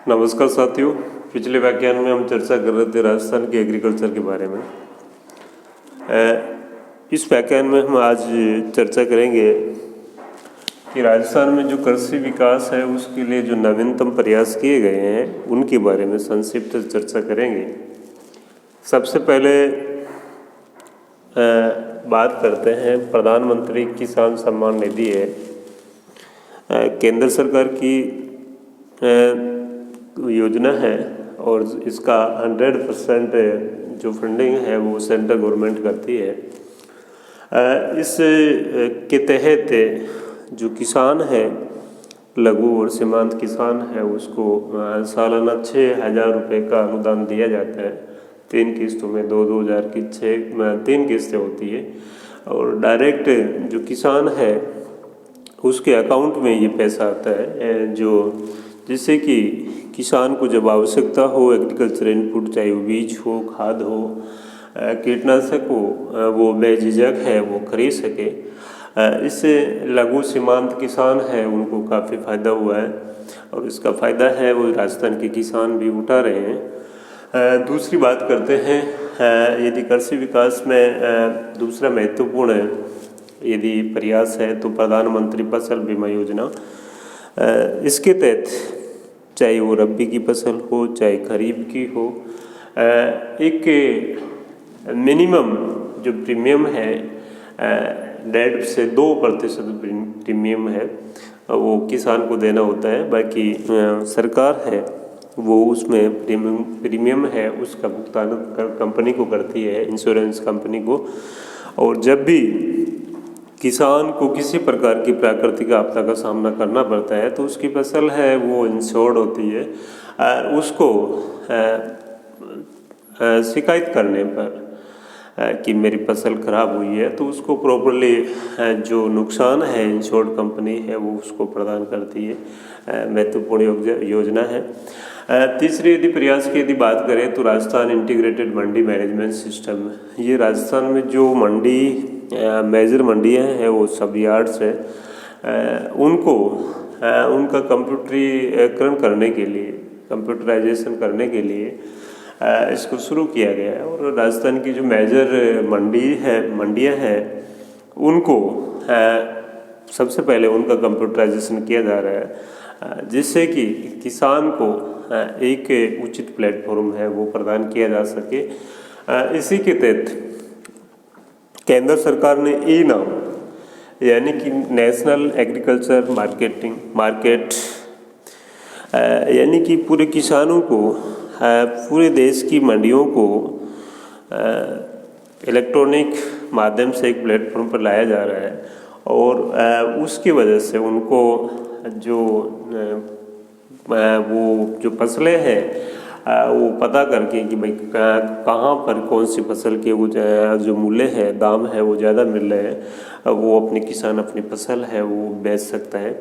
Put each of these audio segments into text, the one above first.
नमस्कार साथियों। पिछले व्याख्यान में हम चर्चा कर रहे थे राजस्थान के एग्रीकल्चर के बारे में। इस व्याख्यान में हम आज चर्चा करेंगे कि राजस्थान में जो कृषि विकास है उसके लिए जो नवीनतम प्रयास किए गए हैं उनके बारे में संक्षिप्त चर्चा करेंगे। सबसे पहले बात करते हैं प्रधानमंत्री किसान सम्मान निधि है, केंद्र सरकार की योजना है और इसका 100% जो फंडिंग है वो सेंट्रल गवर्नमेंट करती है। इस के तहत जो किसान है, लघु और सीमांत किसान है, उसको सालाना 6,000 रुपये का अनुदान दिया जाता है। 3 किस्तों में 2-2 हज़ार की 3 किस्तें होती है और डायरेक्ट जो किसान है उसके अकाउंट में ये पैसा आता है, जो जिससे कि किसान को जब आवश्यकता हो एग्रीकल्चर इनपुट, चाहे वो बीज हो, खाद हो, कीटनाशक हो, वो बेझिझक है वो खरीद सके। इससे लघु सीमांत किसान है उनको काफ़ी फ़ायदा हुआ है और इसका फ़ायदा है वो राजस्थान के किसान भी उठा रहे हैं। दूसरी बात करते हैं, यदि कृषि विकास में दूसरा महत्वपूर्ण यदि प्रयास है तो प्रधानमंत्री फसल बीमा योजना। इसके तहत चाहे वो रबी की फसल हो चाहे खरीफ की हो, एक मिनिमम जो प्रीमियम है 1.5 से 2% प्रीमियम है वो किसान को देना होता है। बाकी सरकार है वो उसमें प्रीमियम है उसका भुगतान कंपनी को करती है, इंश्योरेंस कंपनी को। और जब भी किसान को किसी प्रकार की प्राकृतिक आपदा का सामना करना पड़ता है तो उसकी फसल है वो इंश्योर्ड होती है। उसको शिकायत करने पर कि मेरी फसल ख़राब हुई है तो उसको प्रॉपर्ली जो नुकसान है इंश्योर्ड कंपनी है वो उसको प्रदान करती है। महत्वपूर्ण योजना है। तीसरी यदि प्रयास की यदि बात करें तो राजस्थान इंटीग्रेटेड मंडी मैनेजमेंट सिस्टम। ये राजस्थान में जो मंडी मेजर मंडियाँ हैं वो सब यार्ड्स हैं, उनको उनका कंप्यूटरीकरण करने के लिए, कंप्यूटराइजेशन करने के लिए इसको शुरू किया गया है। और राजस्थान की जो मेजर मंडियाँ हैं उनको सबसे पहले उनका कंप्यूटराइजेशन किया जा रहा है, जिससे कि किसान को एक उचित प्लेटफॉर्म है वो प्रदान किया जा सके। इसी के तहत केंद्र सरकार ने ई-नाम यानी कि नेशनल एग्रीकल्चर मार्केट यानी कि पूरे किसानों को पूरे देश की मंडियों को इलेक्ट्रॉनिक माध्यम से एक प्लेटफॉर्म पर लाया जा रहा है और उसकी वजह से उनको जो फसलें हैं वो पता करके कि भाई कहाँ पर कौन सी फसल के वो जो मूल्य है, दाम है वो ज़्यादा मिल रहे हैं, वो अपने किसान अपनी फसल है वो बेच सकता है।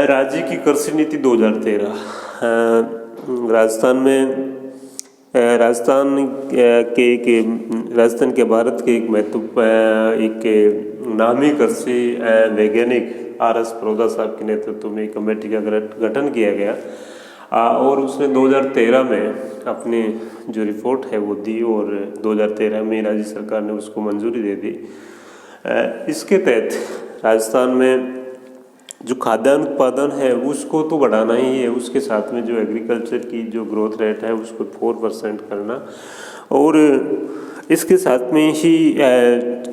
राज्य की कृषि नीति 2013 राजस्थान के भारत के एक नामी कृषि वैज्ञानिक RS प्रोदा साहब के नेतृत्व में एक कमेटी का गठन किया गया और उसने 2013 में अपनी जो रिपोर्ट है वो दी और 2013 में राज्य सरकार ने उसको मंजूरी दे दी। इसके तहत राजस्थान में जो खाद्यान्न उत्पादन है उसको तो बढ़ाना ही है, उसके साथ में जो एग्रीकल्चर की जो ग्रोथ रेट है उसको 4% करना और इसके साथ में ही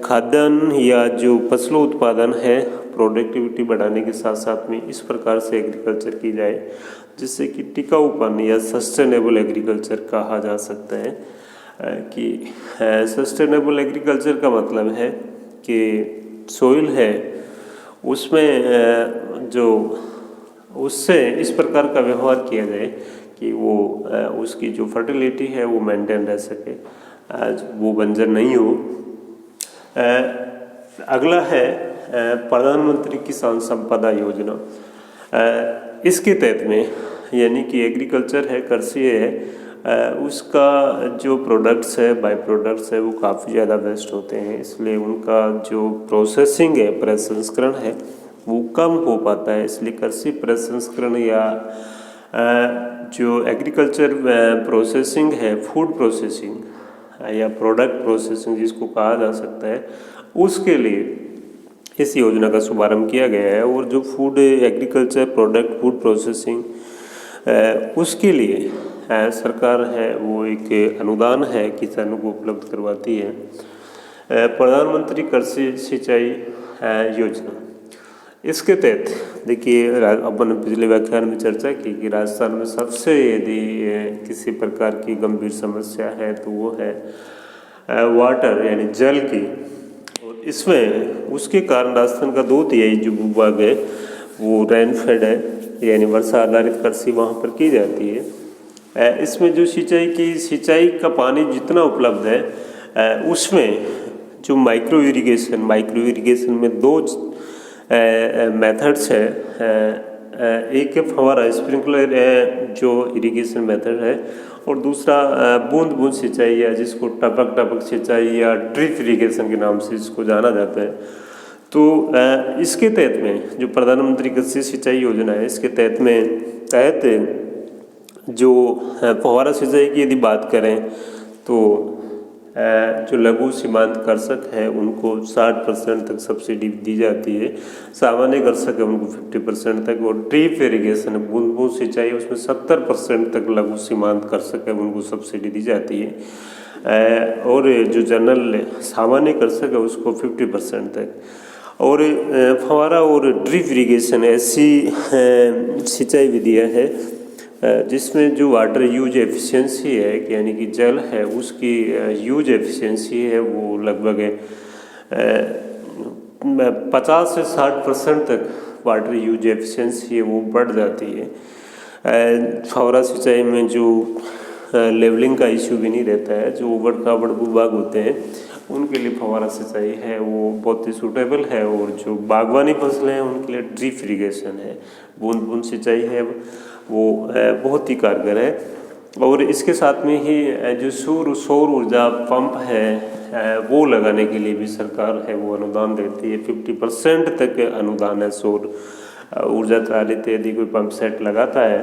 खाद्यान्न या जो फसलों उत्पादन है प्रोडक्टिविटी बढ़ाने के साथ साथ में इस प्रकार से एग्रीकल्चर की जाए जिससे कि टिकाऊपन या सस्टेनेबल एग्रीकल्चर कहा जा सकता है। कि सस्टेनेबल एग्रीकल्चर का मतलब है कि सोइल है उसमें जो उससे इस प्रकार का व्यवहार किया जाए कि वो उसकी जो फर्टिलिटी है वो मेंटेन रह सके, वो बंजर नहीं हो। अगला है प्रधानमंत्री किसान संपदा योजना। इसके तहत में यानी कि एग्रीकल्चर है, कृषि है, उसका जो प्रोडक्ट्स है, बाई प्रोडक्ट्स है वो काफ़ी ज़्यादा वेस्ट होते हैं, इसलिए उनका जो प्रोसेसिंग है, प्रसंस्करण है वो कम हो पाता है। इसलिए कृषि प्रसंस्करण या जो एग्रीकल्चर प्रोसेसिंग है, फूड प्रोसेसिंग या प्रोडक्ट प्रोसेसिंग जिसको कहा जा सकता है, उसके लिए इस योजना का शुभारंभ किया गया है। और जो food agriculture product food processing उसके लिए सरकार है वो एक अनुदान है किसानों को उपलब्ध करवाती है। प्रधानमंत्री कृषि सिंचाई योजना, इसके तहत देखिए अपन ने पिछले व्याख्यान में चर्चा की कि राजस्थान में सबसे यदि किसी प्रकार की गंभीर समस्या है तो वो है वाटर यानी जल की। और इसमें उसके कारण राजस्थान का 2/3 जो भूभाग है वो रेनफेड है, यानी वर्षा आधारित कृषि वहाँ पर की जाती है। इसमें जो सिंचाई का पानी जितना उपलब्ध है उसमें जो माइक्रो इरिगेशन में 2 मेथड्स है। एक है फव्वारा स्प्रिंकलर जो इरिगेशन मेथड है, और दूसरा बूंद बूंद सिंचाई या जिसको टपक सिंचाई या ड्रिप इरिगेशन के नाम से इसको जाना जाता है। तो इसके तहत में जो प्रधानमंत्री कृषि सिंचाई योजना है, इसके तहत जो फव्वारा सिंचाई की यदि बात करें तो जो लघु सीमांत कृषक है उनको 60% तक सब्सिडी दी जाती है, सामान्य कृषक है उनको 50% तक, और ड्रिप इरिगेशन बूंद बूंद सिंचाई उसमें 70% तक लघु सीमांत कृषक है उनको सब्सिडी दी जाती है, और जो जनरल सामान्य कृषक है उसको 50% तक। और फव्वारा और ड्रिप इरिगेशन ऐसी सिंचाई विधियाँ है जिसमें जो वाटर यूज एफिशिएंसी है, यानी कि जल है उसकी यूज एफिशिएंसी है वो लगभग 50 से 60% तक वाटर यूज एफिशिएंसी है वो बढ़ जाती है। फव्वारा सिंचाई में जो लेवलिंग का इश्यू भी नहीं रहता है, जो उबड़ खाबड़ भूभाग होते हैं उनके लिए फव्वारा सिंचाई है वो बहुत ही सूटेबल है, और जो बागवानी फसलें हैं उनके लिए ड्रिप इरिगेशन है, बूंद बूंद सिंचाई है वो बहुत ही कारगर है। और इसके साथ में ही जो सौर ऊर्जा पंप है वो लगाने के लिए भी सरकार है वो अनुदान देती है। 50% तक अनुदान है सौर ऊर्जा चालित यदि कोई पंप सेट लगाता है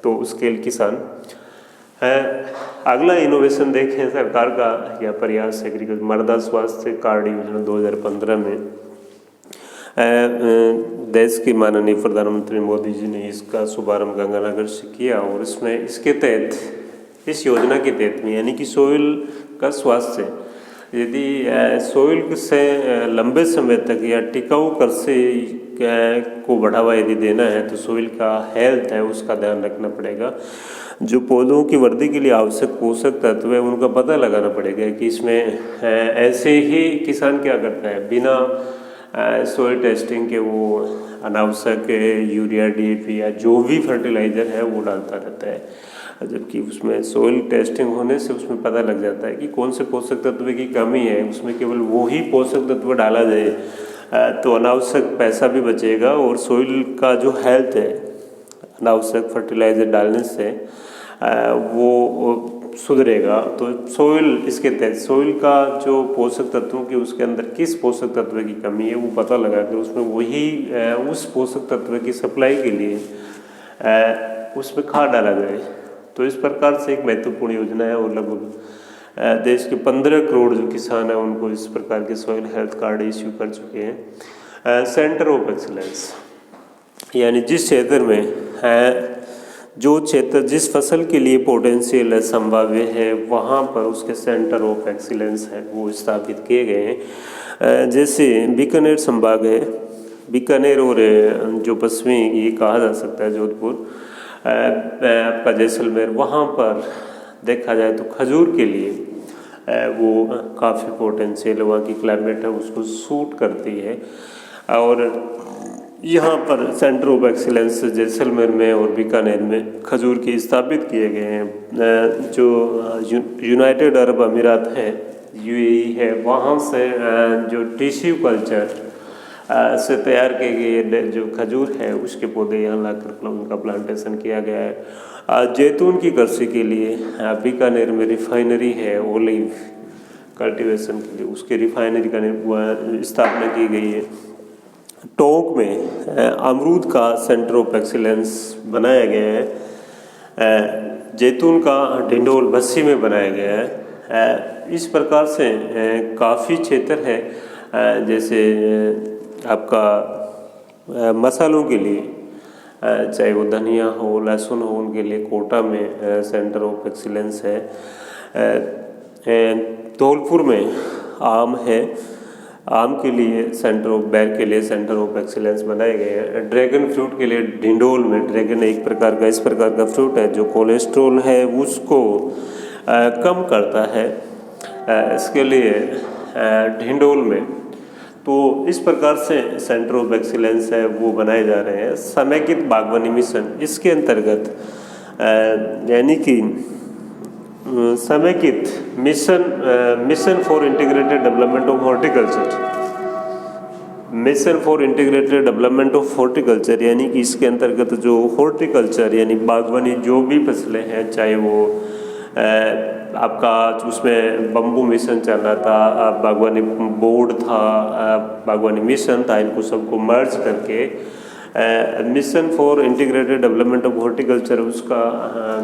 तो उसके लिए किसान अगला इनोवेशन देखें सरकार का या प्रयास एग्रीकल्चर मृदा स्वास्थ्य कार्ड योजना 2015 में देश के माननीय प्रधानमंत्री मोदी जी ने इसका शुभारंभ गंगानगर से किया। और इसमें इसके तहत इस योजना के तहत में यानी कि सोइल का स्वास्थ्य, यदि सोइल से लंबे समय तक या टिकाऊ कृषि को बढ़ावा यदि देना है तो सोइल का हेल्थ है उसका ध्यान रखना पड़ेगा। जो पौधों की वृद्धि के लिए आवश्यक पोषक तत्व है उनका पता लगाना पड़ेगा कि इसमें ऐसे ही किसान क्या करता है बिना सोइल टेस्टिंग के वो अनावश्यक यूरिया DAP या जो भी फर्टिलाइज़र है वो डालता रहता है, जबकि उसमें सोइल टेस्टिंग होने से उसमें पता लग जाता है कि कौन से पोषक तत्व की कमी है, उसमें केवल वो ही पोषक तत्व डाला जाए तो अनावश्यक पैसा भी बचेगा और सोइल का जो हेल्थ है अनावश्यक फर्टिलाइज़र डालने से वो सुधरेगा। तो सोइल इसके तहत सोइल का जो पोषक तत्वों की उसके अंदर किस पोषक तत्व की कमी है वो पता लगाकर उसमें वही उस पोषक तत्व की सप्लाई के लिए उसमें खाद डाला जाए। तो इस प्रकार से एक महत्वपूर्ण योजना है और लगभग देश के 15 करोड़ जो किसान हैं उनको इस प्रकार के सॉइल हेल्थ कार्ड इश्यू कर चुके हैं। सेंटर ऑफ एक्सीलेंस यानी जिस क्षेत्र में जो क्षेत्र जिस फसल के लिए पोटेंशियल संभाव्य है वहाँ पर उसके सेंटर ऑफ एक्सीलेंस है वो स्थापित किए गए हैं। जैसे बीकानेर संभाग है, बीकानेर और जो पश्चिमी ये कहा जा सकता है जोधपुर आपका जैसलमेर, वहाँ पर देखा जाए तो खजूर के लिए वो काफ़ी पोटेंशियल वहाँ की क्लाइमेट है उसको सूट करती है। और यहाँ पर सेंटर ऑफ एक्सीलेंस जैसलमेर में और बीकानेर में खजूर के स्थापित किए गए हैं। जो यूनाइटेड अरब अमीरात है UAE है वहाँ से जो टिश्यू कल्चर से तैयार किए गए जो खजूर है उसके पौधे यहाँ लाकर उनका प्लांटेशन किया गया है। जैतून की कृषि के लिए बीकानेर में रिफाइनरी है ओलिव कल्टीवेशन के लिए, उसके रिफाइनरी का स्थापना की गई है। टोंक में अमरूद का सेंटर ऑफ एक्सीलेंस बनाया गया है जैतून का ढिंडोल बस्सी में बनाया गया है। इस प्रकार से काफ़ी क्षेत्र है, जैसे आपका मसालों के लिए चाहे वो धनिया हो, लहसुन हो, उनके लिए कोटा में सेंटर ऑफ एक्सीलेंस है। धौलपुर में आम है, आम के लिए सेंटर ऑफ बेर के लिए सेंटर ऑफ एक्सीलेंस बनाए गए हैं। ड्रैगन फ्रूट के लिए ढिंडोल में, ड्रैगन एक प्रकार का इस प्रकार का फ्रूट है जो कोलेस्ट्रॉल है उसको कम करता है, इसके लिए ढिंडोल में। तो इस प्रकार से सेंटर ऑफ एक्सीलेंस है वो बनाए जा रहे हैं। समेकित बागवानी मिशन, इसके अंतर्गत यानी कि समेकित mission for integrated development of horticulture, mission for integrated development of horticulture, यानी कि इसके अंतर्गत जो हॉर्टिकल्चर यानी बागवानी जो भी फसलें हैं, चाहे वो आपका उसमें बम्बू मिशन चल रहा था, बागवानी बोर्ड था, बागवानी मिशन था, इनको सबको मर्ज करके mission for integrated development of horticulture उसका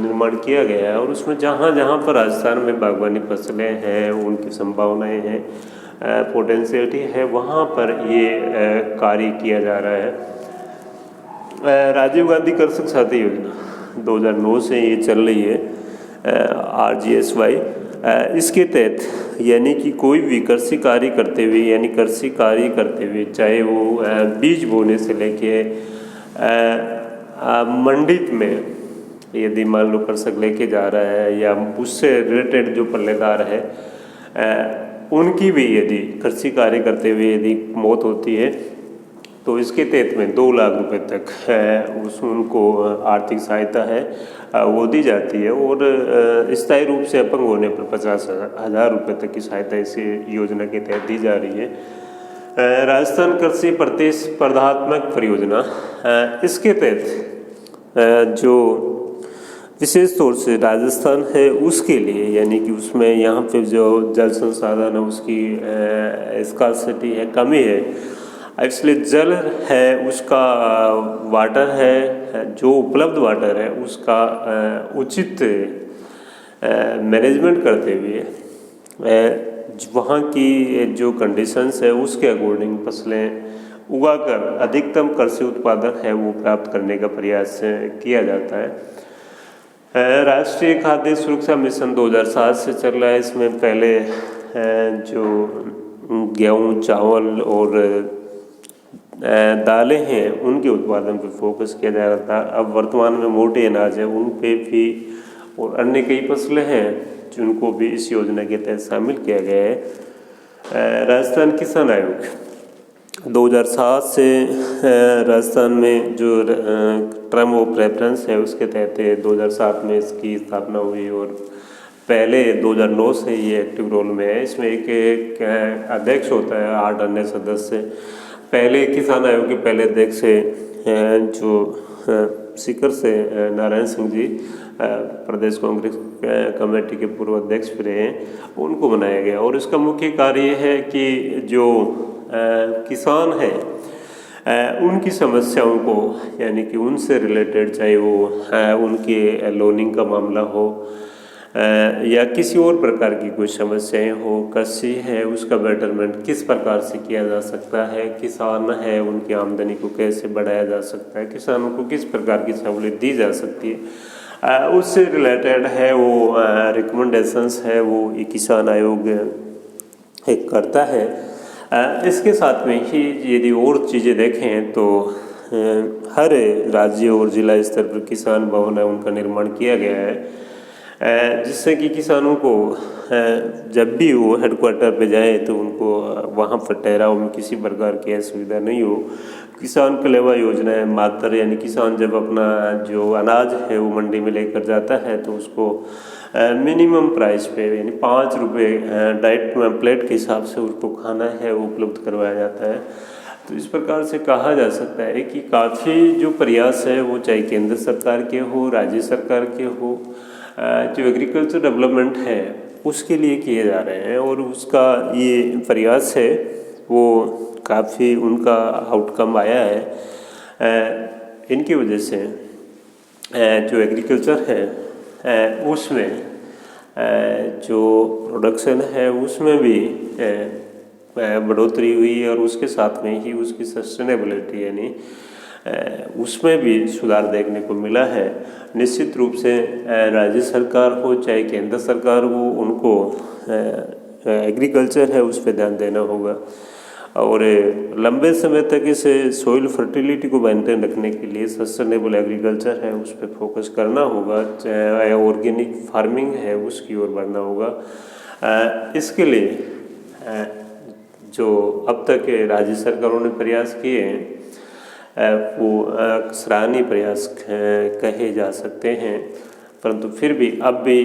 निर्माण किया गया है। और उसमें जहाँ जहाँ पर राजस्थान में बागवानी फसलें हैं, उनकी संभावनाएं हैं, पोटेंशियलिटी है, वहाँ पर ये कार्य किया जा रहा है। राजीव गांधी कृषक साथी योजना 2009 से ये चल रही है, RGSY। इसके तहत यानी कि कोई भी कृषि कार्य करते हुए, यानी कृषि कार्य करते हुए, चाहे वो बीज बोने से लेके मंडी में यदि मान लो कृषक लेके जा रहा है, या उससे रिलेटेड जो पल्लेदार है उनकी भी यदि कृषि कार्य करते हुए यदि मौत होती है तो इसके तहत में 2 लाख रुपए तक उनको आर्थिक सहायता है वो दी जाती है। और स्थायी रूप से अपंग होने पर 50,000 रुपये तक की सहायता इस योजना के तहत दी जा रही है। राजस्थान कृषि प्रतिस्पर्धात्मक परियोजना, इसके तहत जो विशेष तौर से राजस्थान है उसके लिए, यानी कि उसमें यहाँ पे जो जल संसाधन है उसकी स्कार्सिटी है, कमी है, इसलिए जल है उसका वाटर है जो उपलब्ध वाटर है उसका उचित मैनेजमेंट करते हुए वहाँ की जो कंडीशंस है उसके अकॉर्डिंग फसलें उगाकर अधिकतम कृषि उत्पादन है वो प्राप्त करने का प्रयास किया जाता है। राष्ट्रीय खाद्य सुरक्षा मिशन 2007 से चल रहा है। इसमें पहले जो गेहूँ, चावल और दालें हैं उनके उत्पादन पर फोकस किया जा रहा था। अब वर्तमान में मोटे अनाज है उन पे भी और अन्य कई फसलें हैं जिनको भी इस योजना के तहत शामिल किया गया है। राजस्थान किसान आयोग 2007 से राजस्थान में जो टर्म ऑफ रेफरेंस है उसके तहत 2007 में इसकी स्थापना हुई और पहले 2009 से ये एक्टिव रोल में है। इसमें एक अध्यक्ष होता है, 8 अन्य सदस्य। पहले किसान आयोग के पहले अध्यक्ष जो सीकर से नारायण सिंह जी प्रदेश कांग्रेस कमेटी के पूर्व अध्यक्ष भी रहे हैं, उनको बनाया गया। और इसका मुख्य कार्य ये है कि जो किसान है उनकी समस्याओं को, यानी कि उनसे रिलेटेड, चाहे वो उनके लोनिंग का मामला हो या किसी और प्रकार की कोई समस्याएं हो, कृषि है उसका बेटरमेंट किस प्रकार से किया जा सकता है, किसान है उनकी आमदनी को कैसे बढ़ाया जा सकता है, किसानों को किस प्रकार की सहूलियत दी जा सकती है, उससे रिलेटेड है वो रिकमेंडेशंस है वो किसान आयोग एक करता है। इसके साथ में ही यदि और चीज़ें देखें तो हर राज्य और जिला स्तर पर किसान भवन है उनका निर्माण किया गया है, जिससे कि किसानों को जब भी वो हेडक्वार्टर पे जाए तो उनको वहाँ पर ठहराव में किसी प्रकार की असुविधा नहीं हो। किसान कलेवा योजना है मात्र, यानी किसान जब अपना जो अनाज है वो मंडी में लेकर जाता है तो उसको मिनिमम प्राइस पे, यानी 5 रुपये डाइट प्लेट के हिसाब से उसको खाना है वो उपलब्ध करवाया जाता है। तो इस प्रकार से कहा जा सकता है कि काफ़ी जो प्रयास है वो चाहे केंद्र सरकार के हो, राज्य सरकार के हो, जो एग्रीकल्चर डेवलपमेंट है उसके लिए किए जा रहे हैं। और उसका ये प्रयास है वो काफ़ी उनका आउटकम आया है। इनकी वजह से जो एग्रीकल्चर है उसमें जो प्रोडक्शन है उसमें भी बढ़ोतरी हुई और उसके साथ में ही उसकी सस्टेनेबिलिटी यानी उसमें भी सुधार देखने को मिला है। निश्चित रूप से राज्य सरकार हो चाहे केंद्र सरकार हो, उनको एग्रीकल्चर है उस पर ध्यान देना होगा और लंबे समय तक इस सॉइल फर्टिलिटी को मेंटेन रखने के लिए सस्टेनेबल एग्रीकल्चर है उस पर फोकस करना होगा, चाहे ऑर्गेनिक फार्मिंग है उसकी ओर बढ़ना होगा। इसके लिए जो अब तक राज्य सरकारों ने प्रयास किए हैं वो सराहनीय प्रयास कहे जा सकते हैं, परंतु फिर भी अब भी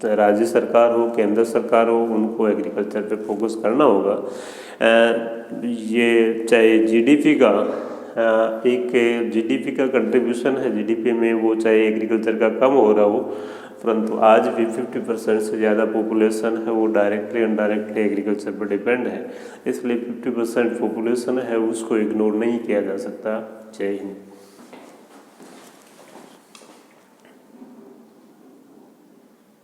राज्य सरकार हो केंद्र सरकार हो उनको एग्रीकल्चर पे फोकस करना होगा। ये चाहे जीडीपी का जीडीपी का कंट्रीब्यूशन है जीडीपी में, वो चाहे एग्रीकल्चर का कम हो रहा हो, परंतु आज भी 50% से ज़्यादा पॉपुलेशन है वो डायरेक्टली इनडायरेक्टली एग्रीकल्चर पर डिपेंड है। इसलिए 50% पॉपुलेशन है उसको इग्नोर नहीं किया जा सकता। जय हिंद।